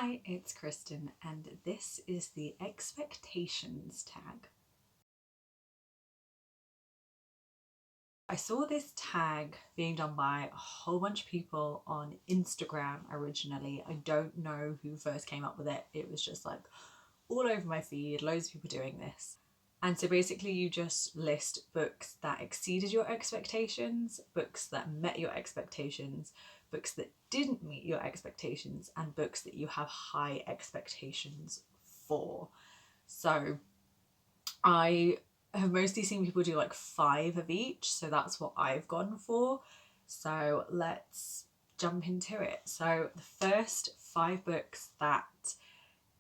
Hi, it's Kristen, and this is the expectations tag. I saw this tag being done by a whole bunch of people on Instagram originally. I don't know who first came up with it. It was just like all over my feed, loads of people doing this. And so basically, you just list books that exceeded your expectations, books that met your expectations, books that didn't meet your expectations, and books that you have high expectations for. So I have mostly seen people do like 5 of each, so that's what I've gone for. So let's jump into it. So the first 5 books that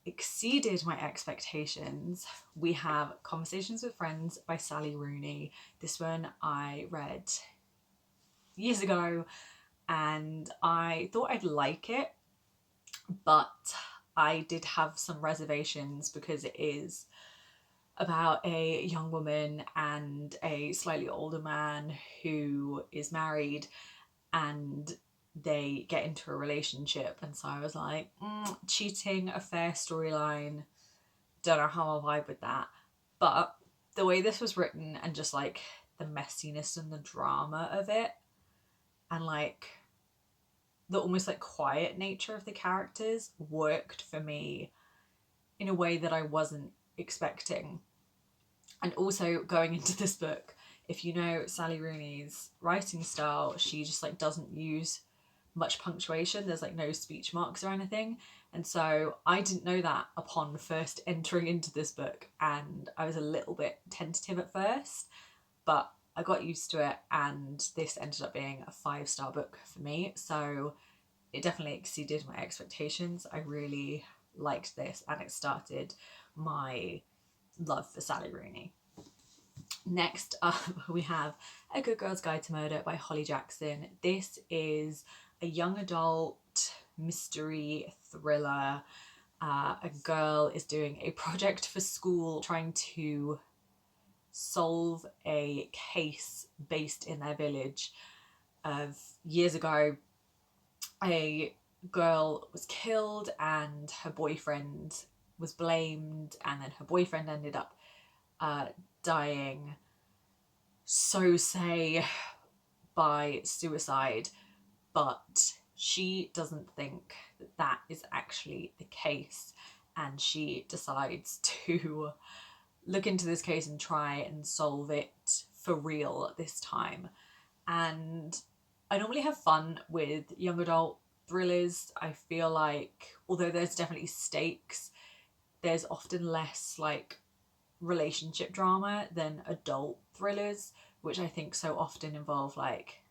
exceeded my expectations, we have Conversations with Friends by Sally Rooney. This one I read years ago and I thought I'd like it, but I did have some reservations because it is about a young woman and a slightly older man who is married, and they get into a relationship. And so I was like, cheating, a fair storyline, don't know how I'll vibe with that. But the way this was written and just like the messiness and the drama of it, and like the almost like quiet nature of the characters worked for me in a way that I wasn't expecting. And also going into this book, if you know Sally Rooney's writing style, she just like doesn't use much punctuation. There's like no speech marks or anything. And so I didn't know that upon first entering into this book, and I was a little bit tentative at first, but I got used to it, and this ended up being a 5-star book for me. So it definitely exceeded my expectations. I really liked this, and it started my love for Sally Rooney. Next up, we have A Good Girl's Guide to Murder by Holly Jackson. This is a young adult mystery thriller. A girl is doing a project for school trying to solve a case based in their village of years ago. A girl was killed and her boyfriend was blamed, and then her boyfriend ended up dying, so say by suicide, but she doesn't think that that is actually the case, and she decides to look into this case and try and solve it for real this time. And I normally have fun with young adult thrillers. I feel like although there's definitely stakes, there's often less like relationship drama than adult thrillers, which I think so often involve like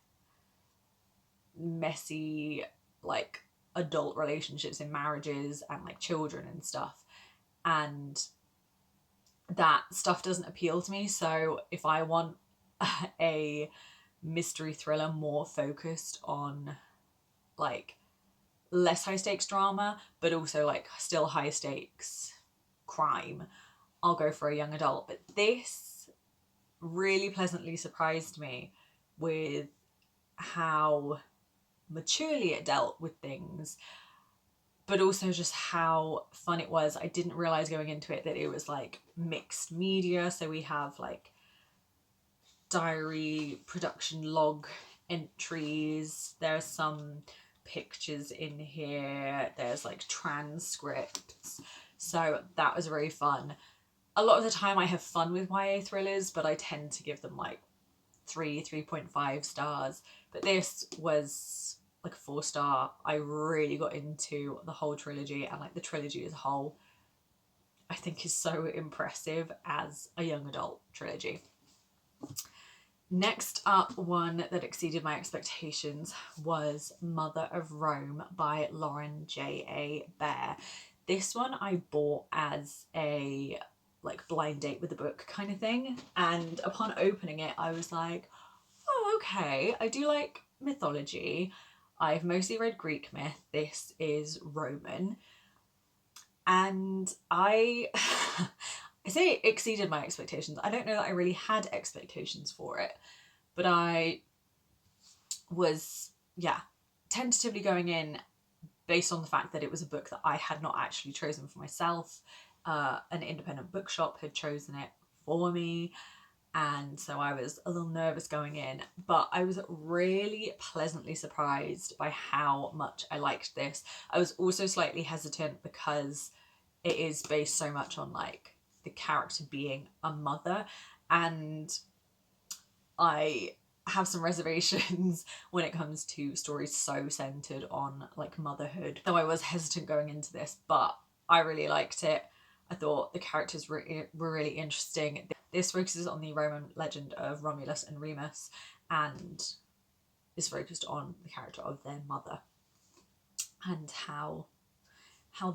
messy, like adult relationships in marriages and like children and stuff. And that stuff doesn't appeal to me. So if I want a mystery thriller more focused on like less high stakes drama, but also like still high stakes crime, I'll go for a young adult. But this really pleasantly surprised me with how maturely it dealt with things, but also just how fun it was. I didn't realize going into it that it was like mixed media. So we have like diary, production log entries, there's some pictures in here, there's like transcripts. So that was very fun. A lot of the time I have fun with YA thrillers, but I tend to give them like 3.5 stars. But this was like a 4-star. I really got into the whole trilogy, and like the trilogy as a whole I think is so impressive as a young adult trilogy. Next up, one that exceeded my expectations was Mother of Rome by Lauren J.A. Bear. This one I bought as a like blind date with the book kind of thing, and upon opening it I was like, oh okay, I do like mythology. I've mostly read Greek myth, this is Roman, and I I say it exceeded my expectations. I don't know that I really had expectations for it, but I was, yeah, tentatively going in based on the fact that it was a book that I had not actually chosen for myself. An independent bookshop had chosen it for me, and so I was a little nervous going in, but I was really pleasantly surprised by how much I liked this. I was also slightly hesitant because it is based so much on like the character being a mother, and I have some reservations when it comes to stories so centered on like motherhood. Though I was hesitant going into this, but I really liked it. I thought the characters were really interesting. This focuses on the Roman legend of Romulus and Remus, and is focused on the character of their mother and how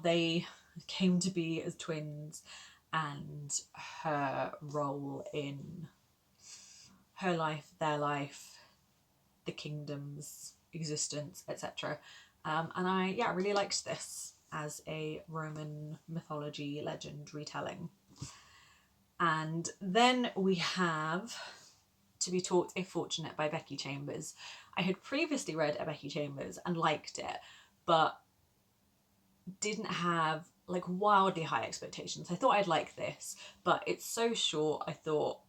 they came to be as twins, and her role in her life, their life, the kingdom's existence, etc. And I really liked this as a Roman mythology legend retelling. And then we have To Be Taught If Fortunate by Becky Chambers. I had previously read a Becky Chambers and liked it, but didn't have like wildly high expectations. I thought I'd like this, but it's so short. I thought,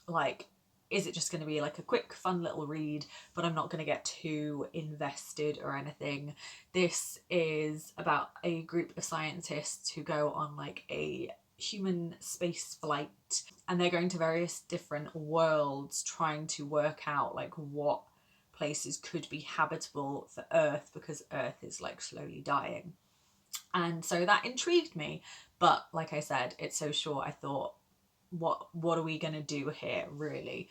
like, is it just going to be like a quick fun little read, but I'm not going to get too invested or anything. This is about a group of scientists who go on like a human space flight, and they're going to various different worlds trying to work out like what places could be habitable for Earth, because Earth is like slowly dying. And so that intrigued me, but like I said, it's so short. I thought, what are we going to do here, really?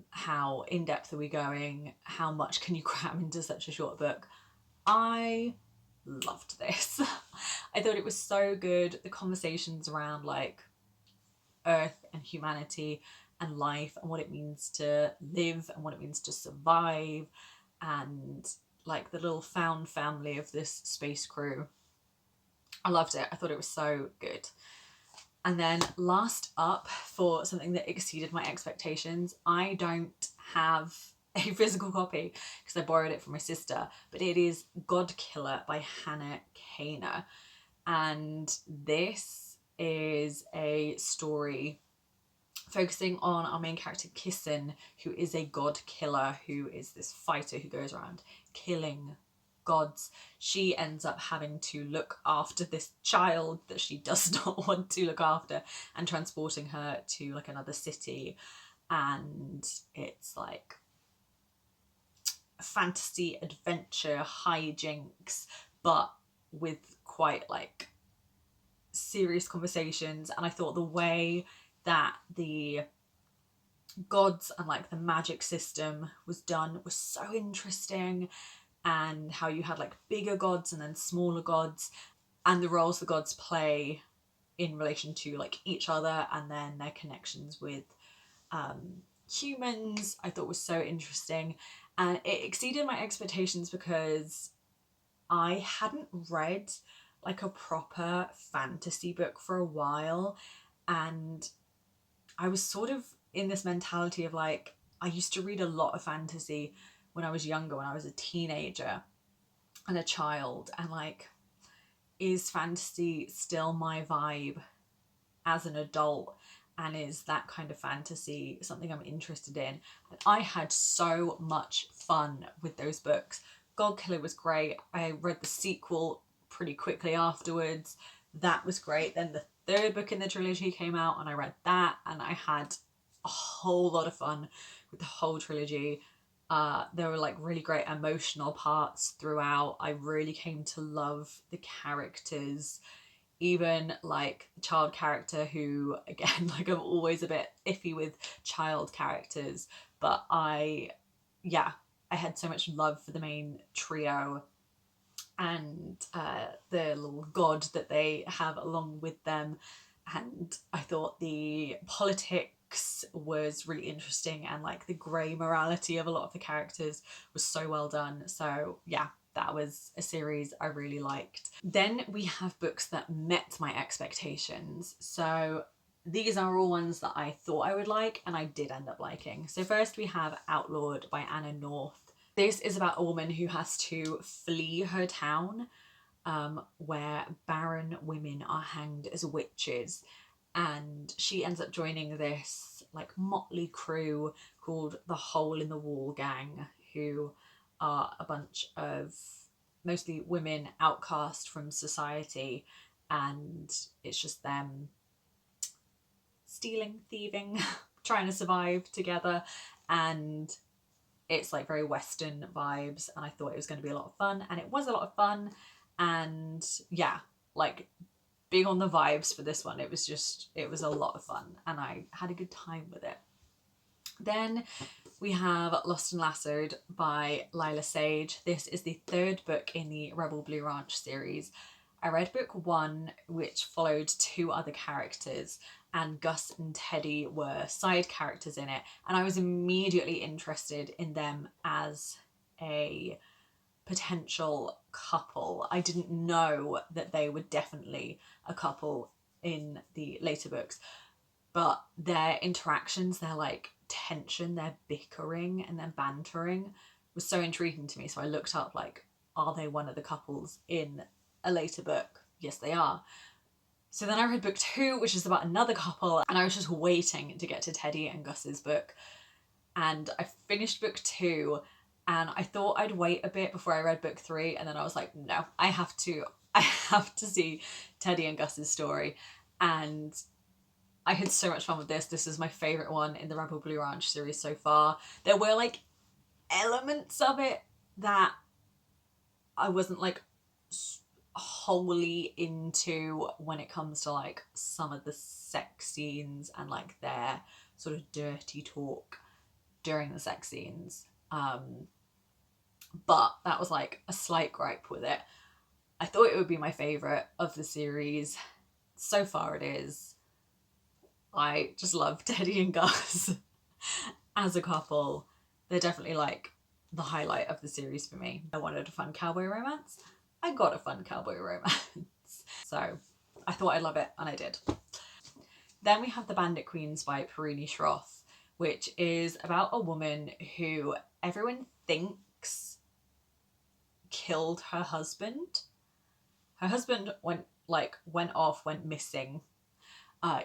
How in depth are we going? How much can you cram into such a short book? I loved this. I thought it was so good. The conversations around like Earth and humanity and life and what it means to live and what it means to survive, and like the little found family of this space crew. I loved it. I thought it was so good. And then last up, for something that exceeded my expectations, I don't have a physical copy because I borrowed it from my sister, but it is God Killer by Hannah Kaner. And this is a story focusing on our main character Kissen, who is a god killer, who is this fighter who goes around killing gods. She ends up having to look after this child that she does not want to look after, and transporting her to like another city, and it's like fantasy adventure hijinks, but with quite like serious conversations. And I thought the way that the gods and like the magic system was done was so interesting, and how you had like bigger gods and then smaller gods, and the roles the gods play in relation to like each other, and then their connections with humans, I thought was so interesting. And it exceeded my expectations because I hadn't read like a proper fantasy book for a while, and I was sort of in this mentality of like, I used to read a lot of fantasy when I was younger, when I was a teenager and a child, and like, is fantasy still my vibe as an adult? And is that kind of fantasy something I'm interested in? And I had so much fun with those books. God Killer was great. I read the sequel pretty quickly afterwards. That was great. Then the third book in the trilogy came out, and I read that, and I had a whole lot of fun with the whole trilogy. There were like really great emotional parts throughout. I really came to love the characters, even like the child character, who again, like, I'm always a bit iffy with child characters, but I had so much love for the main trio, and the little god that they have along with them. And I thought the politics was really interesting, and like the grey morality of a lot of the characters was so well done. So yeah, that was a series I really liked. Then we have books that met my expectations. So these are all ones that I thought I would like, and I did end up liking. So first we have Outlawed by Anna North. This is about a woman who has to flee her town, where barren women are hanged as witches, and she ends up joining this like motley crew called the Hole in the Wall Gang, who are a bunch of mostly women outcast from society, and it's just them stealing, thieving, trying to survive together, and it's like very Western vibes, and I thought it was going to be a lot of fun, and it was a lot of fun. And yeah, like big on the vibes for this one. It was a lot of fun, and I had a good time with it. Then we have Lost and Lassoed by Lila Sage. This is the third book in the Rebel Blue Ranch series. I read book one, which followed two other characters, and Gus and Teddy were side characters in it, and I was immediately interested in them as a potential couple. I didn't know that they were definitely a couple in the later books, but their interactions, their like tension, their bickering and their bantering was so intriguing to me. So I looked up, like, are they one of the couples in a later book? Yes, they are. So then I read book two, which is about another couple, and I was just waiting to get to Teddy and Gus's book. And I finished book two, and I thought I'd wait a bit before I read book three, and then I was like, no, I have to see Teddy and Gus's story. And I had so much fun with this. This is my favourite one in the Rebel Blue Ranch series so far. There were like elements of it that I wasn't like wholly into when it comes to like some of the sex scenes and like their sort of dirty talk during the sex scenes. But that was like a slight gripe with it. I thought it would be my favourite of the series. So far it is. I just love Teddy and Gus as a couple. They're definitely like the highlight of the series for me. I wanted a fun cowboy romance. I got a fun cowboy romance. So I thought I'd love it, and I did. Then we have The Bandit Queens by Perini Schroth, which is about a woman who everyone thinks killed her husband. Her husband went missing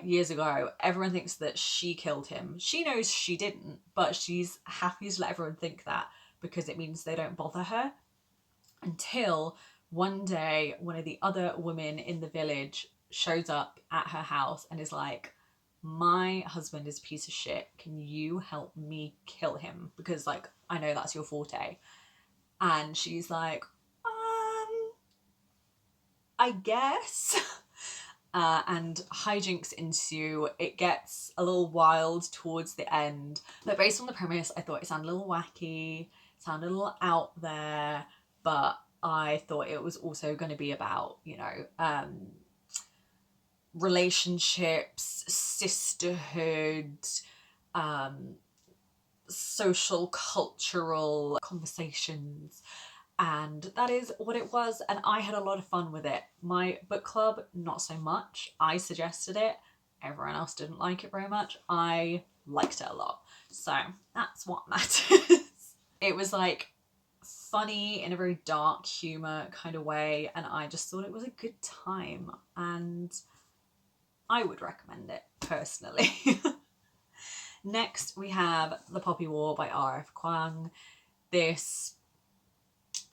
years ago. Everyone thinks that she killed him. She knows she didn't, but she's happy to let everyone think that because it means they don't bother her. Until one day, one of the other women in the village shows up at her house and is like, my husband is a piece of shit. Can you help me kill him? Because like, I know that's your forte. And she's like, I guess. And hijinks ensue. It gets a little wild towards the end. But based on the premise, I thought it sounded a little wacky, sounded a little out there, but I thought it was also going to be about, you know, relationships, sisterhood, social, cultural conversations. And that is what it was, and I had a lot of fun with it. My book club, not so much. I suggested it. Everyone else didn't like it very much. I liked it a lot. So that's what matters. It was like funny in a very dark humour kind of way, and I just thought it was a good time, and I would recommend it personally. Next, we have The Poppy War by R.F. Kuang. This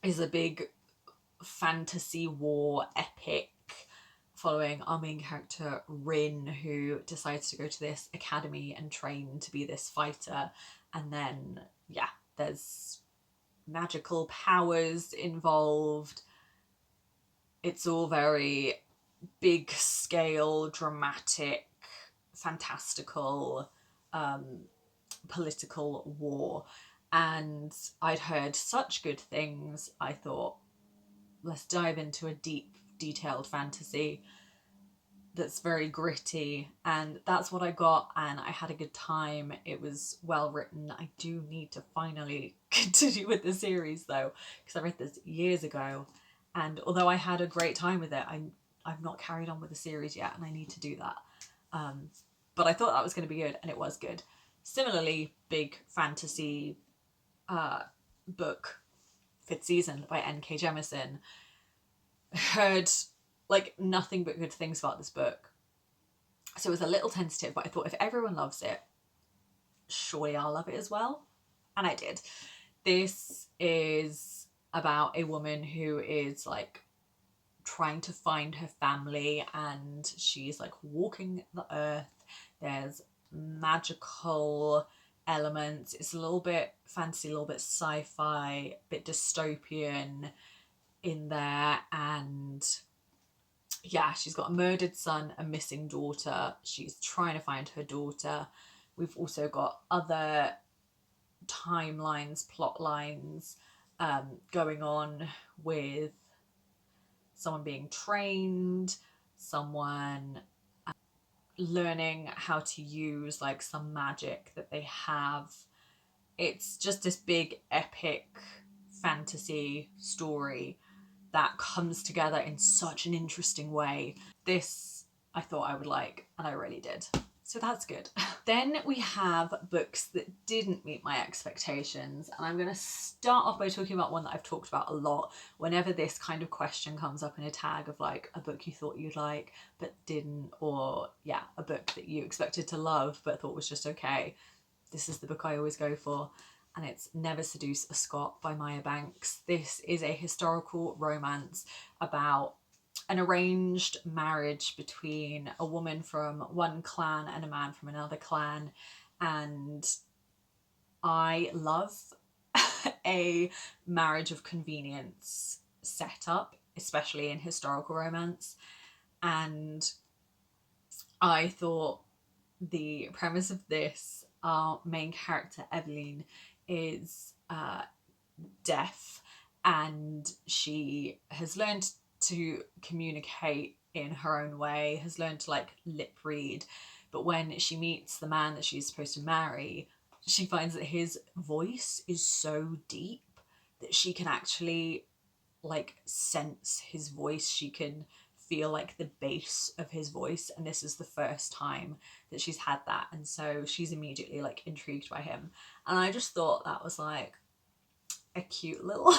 is a big fantasy war epic following our main character Rin, who decides to go to this academy and train to be this fighter. And then, yeah, there's magical powers involved. It's all very big scale, dramatic, fantastical, political war. And I'd heard such good things. I thought, let's dive into a deep, detailed fantasy that's very gritty, and that's what I got, and I had a good time. It was well written. I do need to finally continue with the series though, because I read this years ago, and although I had a great time with it, I've not carried on with the series yet, and I need to do that. But I thought that was going to be good, and it was good. Similarly, big fantasy book, Fifth Season by N.K. Jemisin. Heard like nothing but good things about this book. So it was a little tentative, but I thought if everyone loves it, surely I'll love it as well. And I did. This is about a woman who is like trying to find her family, and she's like walking the earth. There's magical elements. It's a little bit fantasy, a little bit sci-fi, a bit dystopian in there. And yeah, she's got a murdered son, a missing daughter. She's trying to find her daughter. We've also got other timelines, plot lines going on with someone being trained, someone learning how to use like some magic that they have. It's just this big epic fantasy story that comes together in such an interesting way. This I thought I would like, and I really did. So that's good. Then we have books that didn't meet my expectations, and I'm going to start off by talking about one that I've talked about a lot whenever this kind of question comes up in a tag of like a book you thought you'd like but didn't, or yeah, a book that you expected to love but thought was just okay. This is the book I always go for, and it's Never Seduce a Scot by Maya Banks. This is a historical romance about an arranged marriage between a woman from one clan and a man from another clan. And I love a marriage of convenience setup, especially in historical romance. And I thought the premise of this, our main character Evelyn is deaf, and she has learned to communicate in her own way, has learned to like lip read. But when she meets the man that she's supposed to marry, she finds that his voice is so deep that she can actually like sense his voice. She can feel like the bass of his voice, and this is the first time that she's had that, and so she's immediately like intrigued by him. And I just thought that was like a cute little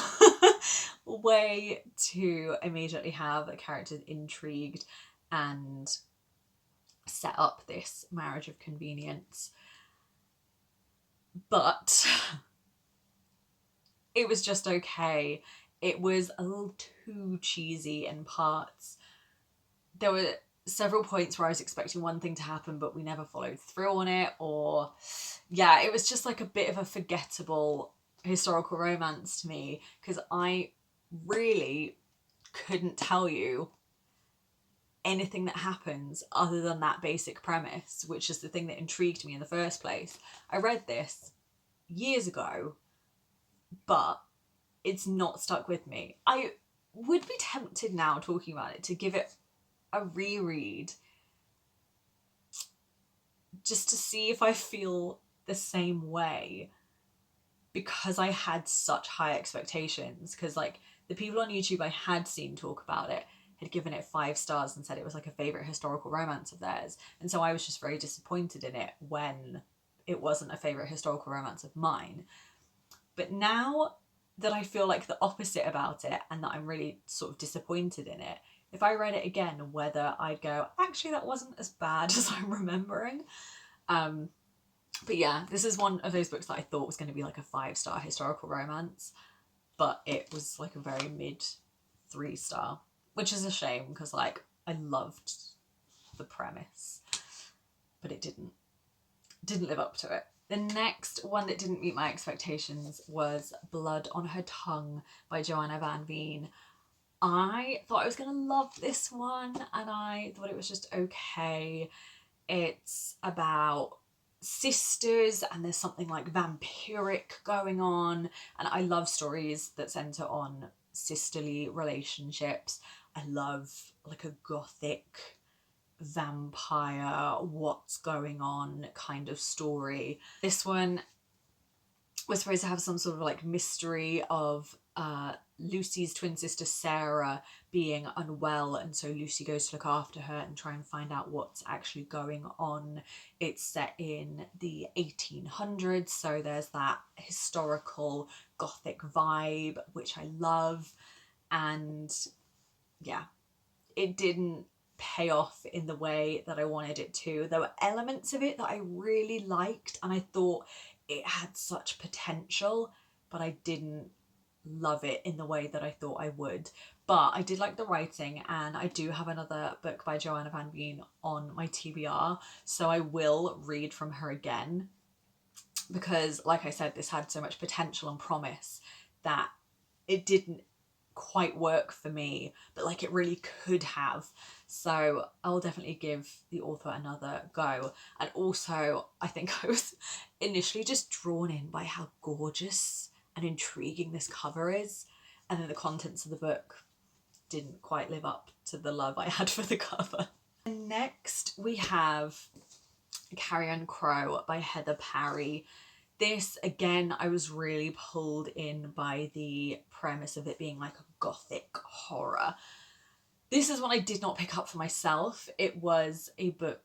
way to immediately have a character intrigued and set up this marriage of convenience. But it was just okay. It was a little too cheesy in parts. There were several points where I was expecting one thing to happen but we never followed through on it, or yeah, it was just like a bit of a forgettable historical romance to me, because I really couldn't tell you anything that happens other than that basic premise, which is the thing that intrigued me in the first place. I read this years ago, but it's not stuck with me. I would be tempted now, talking about it, to give it a reread just to see if I feel the same way, because I had such high expectations. Because like the people on YouTube I had seen talk about it had given it 5 stars and said it was like a favourite historical romance of theirs, and so I was just very disappointed in it when it wasn't a favourite historical romance of mine. But now that I feel like the opposite about it, and that I'm really sort of disappointed in it, if I read it again, whether I'd go, actually that wasn't as bad as I'm remembering. But yeah, this is one of those books that I thought was going to be like a 5-star historical romance, but it was like a very mid 3-star, which is a shame, because like I loved the premise, but it didn't live up to it. The next one that didn't meet my expectations was Blood on Her Tongue by Joanna Van Veen. I thought I was going to love this one, and I thought it was just okay. It's about sisters, and there's something like vampiric going on, and I love stories that centre on sisterly relationships. I love like a gothic vampire, what's going on kind of story. This one was supposed to have some sort of like mystery of Lucy's twin sister Sarah being unwell, and so Lucy goes to look after her and try and find out what's actually going on. It's set in the 1800s, so there's that historical gothic vibe, which I love. And yeah, it didn't pay off in the way that I wanted it to. There were elements of it that I really liked and I thought it had such potential, but I didn't love it in the way that I thought I would. But I did like the writing, and I do have another book by Joanna Van Veen on my TBR, so I will read from her again, because like I said, this had so much potential and promise that it didn't quite work for me, but like it really could have. So I'll definitely give the author another go. And also, I think I was initially just drawn in by how gorgeous and intriguing this cover is, and then the contents of the book didn't quite live up to the love I had for the cover. And next we have Carrion Crow by Heather Parry. This, again, I was really pulled in by the premise of it being like a gothic horror. This is one I did not pick up for myself. It was a book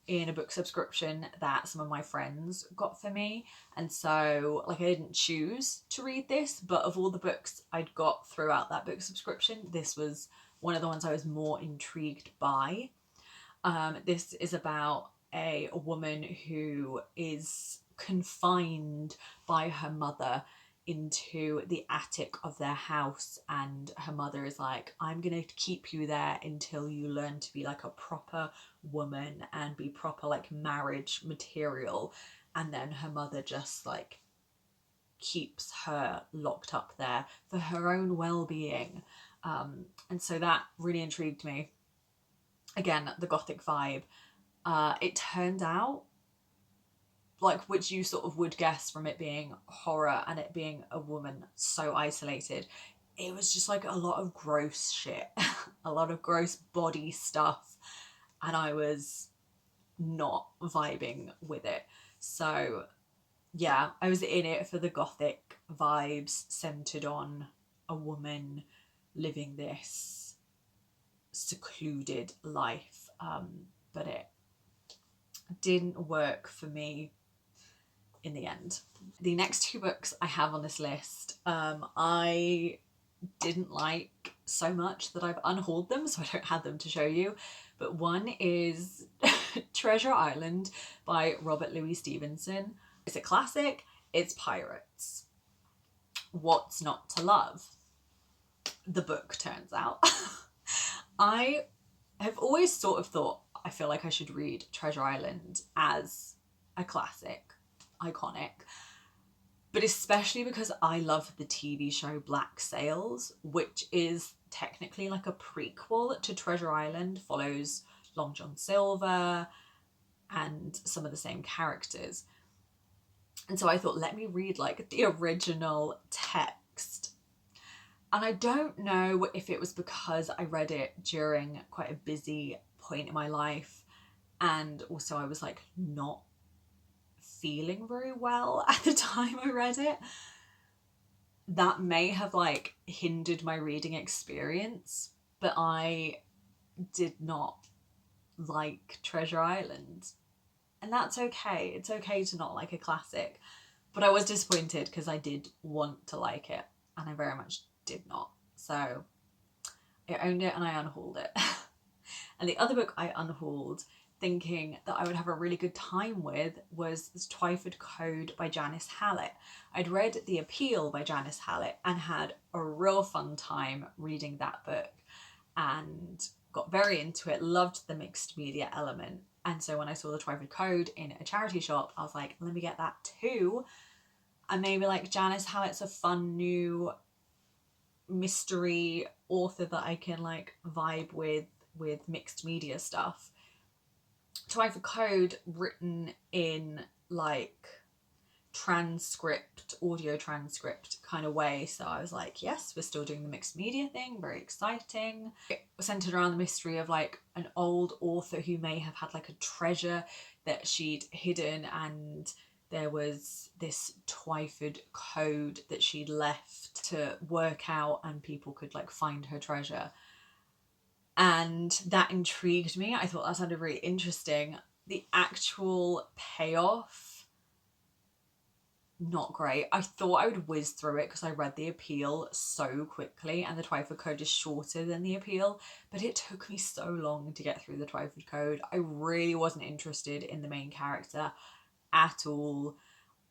in a book subscription that some of my friends got for me. And so, like, I didn't choose to read this, but of all the books I'd got throughout that book subscription, this was one of the ones I was more intrigued by. This is about a woman who is confined by her mother into the attic of their house, and her mother is like, I'm gonna keep you there until you learn to be like a proper woman and be proper like marriage material. And then her mother just like keeps her locked up there for her own well-being. And so that really intrigued me. Again, the gothic vibe. It turned out, like, which you sort of would guess from it being horror and it being a woman so isolated, it was just like a lot of gross shit, a lot of gross body stuff, and I was not vibing with it. So yeah, I was in it for the gothic vibes centered on a woman living this secluded life, but it didn't work for me in the end. The next two books I have on this list, I didn't like so much that I've unhauled them, so I don't have them to show you. But one is Treasure Island by Robert Louis Stevenson. It's a classic. It's pirates. What's not to love? The book, turns out. I have always sort of thought, I feel like I should read Treasure Island as a classic, iconic, but especially because I love the TV show Black Sails, which is technically like a prequel to Treasure Island, follows Long John Silver and some of the same characters. And so I thought, let me read like the original text. And I don't know if it was because I read it during quite a busy point in my life, and also I was like not feeling very well at the time I read it. That may have like hindered my reading experience, but I did not like Treasure Island. And that's okay. It's okay to not like a classic. But I was disappointed because I did want to like it, and I very much did not. So I owned it and I unhauled it. And the other book I unhauled, thinking that I would have a really good time with, was Twyford Code by Janice Hallett. I'd read The Appeal by Janice Hallett and had a real fun time reading that book and got very into it, loved the mixed media element. And so when I saw the Twyford Code in a charity shop, I was like, let me get that too. And maybe like Janice Hallett's a fun new mystery author that I can like vibe with mixed media stuff. Twyford Code written in like transcript, audio transcript kind of way. So I was like, yes, we're still doing the mixed media thing, very exciting. It was centered around the mystery of like an old author who may have had like a treasure that she'd hidden, and there was this Twyford code that she'd left to work out and people could like find her treasure. And that intrigued me. I thought that sounded really interesting. The actual payoff, not great. I thought I would whiz through it because I read the appeal so quickly, and the Twyford Code is shorter than the appeal, but it took me so long to get through the Twyford Code. I really wasn't interested in the main character at all.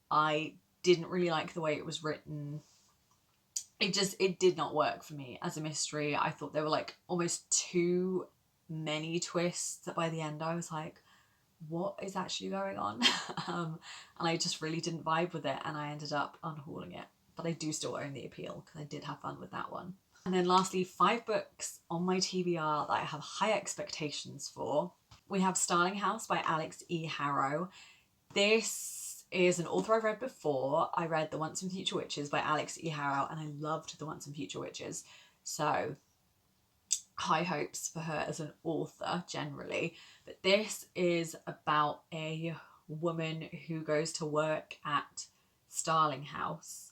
I didn't really like the way it was written. It did not work for me as a mystery. I thought there were like almost too many twists that by the end I was like, what is actually going on? And I just really didn't vibe with it, and I ended up unhauling it. But I do still own the appeal because I did have fun with that one. And then lastly, 5 books on my TBR that I have high expectations for. We have Starling House by Alix E. Harrow. This is an author I've read before. I read The Once and Future Witches by Alix E. Harrow, and I loved The Once and Future Witches. So high hopes for her as an author generally. But this is about a woman who goes to work at Starling House,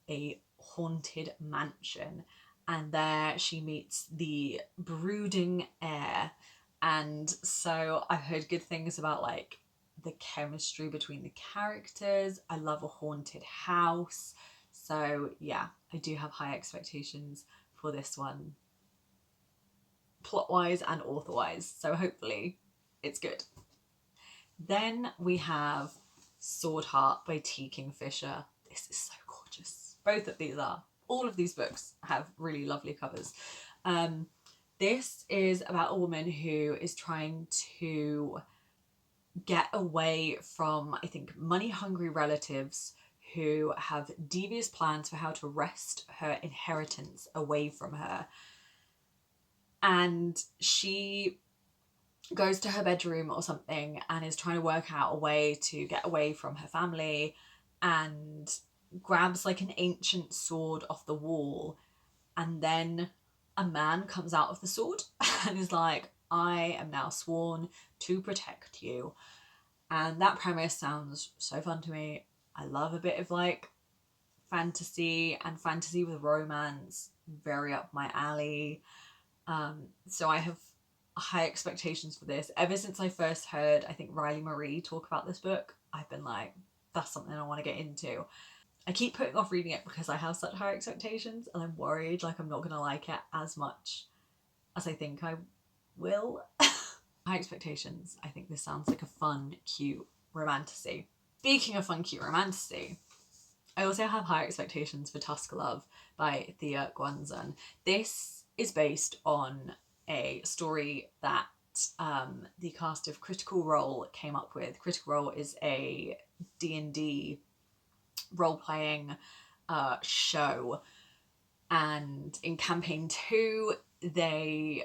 a haunted mansion, and there she meets the brooding heir. And so I've heard good things about like the chemistry between the characters. I love a haunted house. So yeah, I do have high expectations for this one, plot-wise and author-wise. So hopefully it's good. Then we have Sword Heart by T. Kingfisher. This is so gorgeous. Both of these are. All of these books have really lovely covers. This is about a woman who is trying to get away from, I think, money-hungry relatives who have devious plans for how to wrest her inheritance away from her. And she goes to her bedroom or something and is trying to work out a way to get away from her family, and grabs like an ancient sword off the wall, and then a man comes out of the sword and is like, I am now sworn to protect you. And that premise sounds so fun to me. I love a bit of like fantasy, and fantasy with romance, very up my alley. So I have high expectations for this. Ever since I first heard, I think, Riley Marie talk about this book, I've been like, that's something I want to get into. I keep putting off reading it because I have such high expectations, and I'm worried like I'm not going to like it as much as I think I will. High expectations. I think this sounds like a fun, cute romantasy. Speaking of fun, cute romantasy, I also have high expectations for Tusk Love by Thea Guanzon. This is based on a story that the cast of Critical Role came up with. Critical Role is a D&D role-playing show, and in campaign 2 they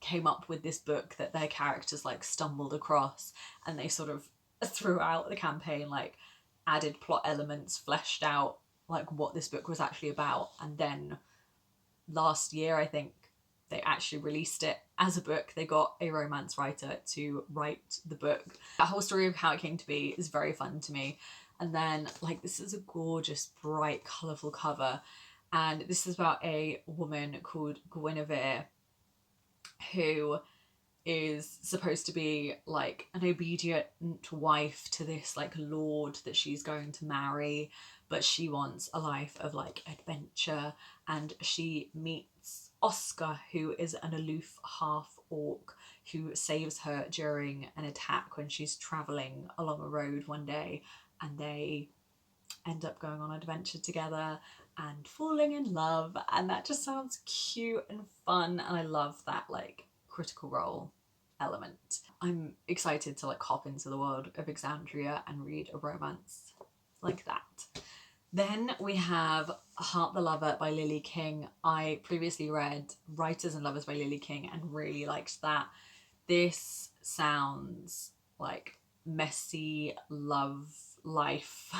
came up with this book that their characters like stumbled across, and they sort of throughout the campaign like added plot elements, fleshed out like what this book was actually about. And then last year, I think, they actually released it as a book. They got a romance writer to write the book. That whole story of how it came to be is very fun to me. And then like, this is a gorgeous, bright, colourful cover. And this is about a woman called Guinevere who is supposed to be like an obedient wife to this like lord that she's going to marry, but she wants a life of like adventure. And she meets Oscar, who is an aloof half orc who saves her during an attack when she's traveling along a road one day, and they end up going on an adventure together and falling in love. And that just sounds cute and fun, and I love that like Critical Role element. I'm excited to like hop into the world of Exandria and read a romance like that. Then we have Heart the Lover by Lily King. I previously read Writers and Lovers by Lily King and really liked that. This sounds like messy love life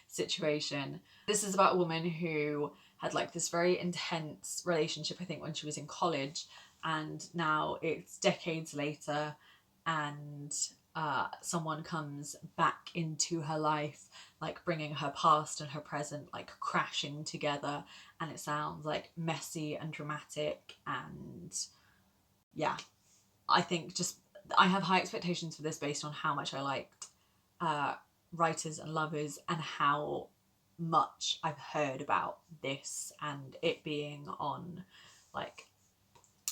situation. This is about a woman who had like this very intense relationship, I think, when she was in college, and now it's decades later, and someone comes back into her life, like bringing her past and her present like crashing together, and it sounds like messy and dramatic. And yeah, I think just I have high expectations for this based on how much I liked Writers and Lovers and how much I've heard about this and it being on like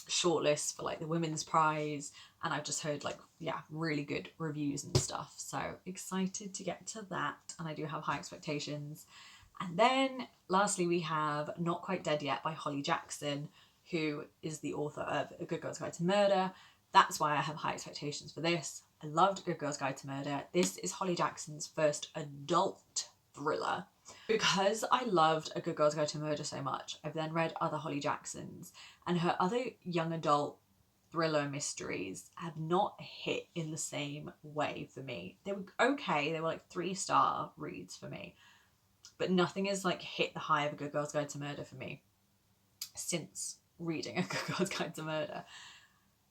shortlist for like the Women's Prize, and I've just heard like, yeah, really good reviews and stuff, so excited to get to that, and I do have high expectations. And then lastly we have Not Quite Dead Yet by Holly Jackson, who is the author of A Good Girl's Guide to Murder. That's why I have high expectations for this. I loved A Good Girl's Guide to Murder. This is Holly Jackson's first adult thriller. Because I loved A Good Girl's Guide to Murder so much, I've then read other Holly Jacksons, and her other young adult thriller mysteries have not hit in the same way for me. They were okay, they were like 3-star reads for me, but nothing has like hit the high of A Good Girl's Guide to Murder for me since reading A Good Girl's Guide to Murder.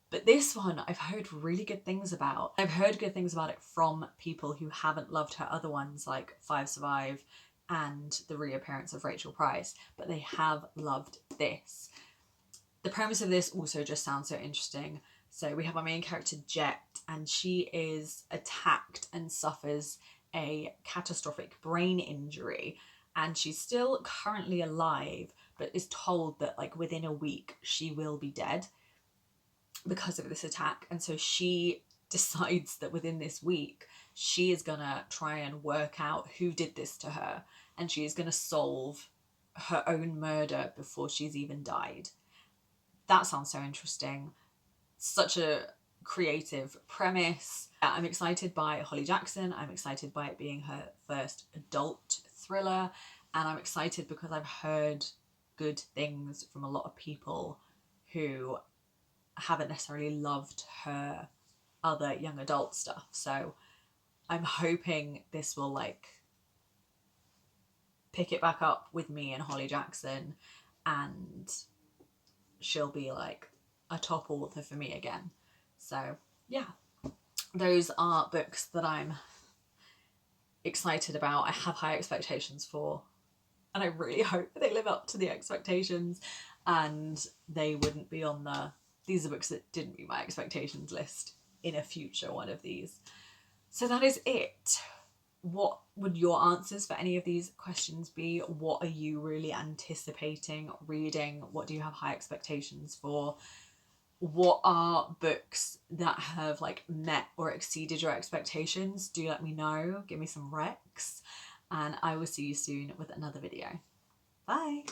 But this one I've heard really good things about. I've heard good things about it from people who haven't loved her other ones like Five Survive and the reappearance of Rachel Price, but they have loved this. The premise of this also just sounds so interesting. So we have our main character Jet, and she is attacked and suffers a catastrophic brain injury, and she's still currently alive but is told that like within a week she will be dead because of this attack. And so she decides that within this week she is gonna try and work out who did this to her, and she is gonna solve her own murder before she's even died. That sounds so interesting. Such a creative premise. I'm excited by Holly Jackson. I'm excited by it being her first adult thriller, and I'm excited because I've heard good things from a lot of people who haven't necessarily loved her other young adult stuff. So I'm hoping this will like pick it back up with me and Holly Jackson, and she'll be like a top author for me again. So yeah, those are books that I'm excited about. I have high expectations for, and I really hope they live up to the expectations and they wouldn't be on the these are books that didn't meet my expectations list in a future one of these. So that is it. What would your answers for any of these questions be? What are you really anticipating reading? What do you have high expectations for? What are books that have like met or exceeded your expectations? Do let me know. Give me some recs, and I will see you soon with another video. Bye.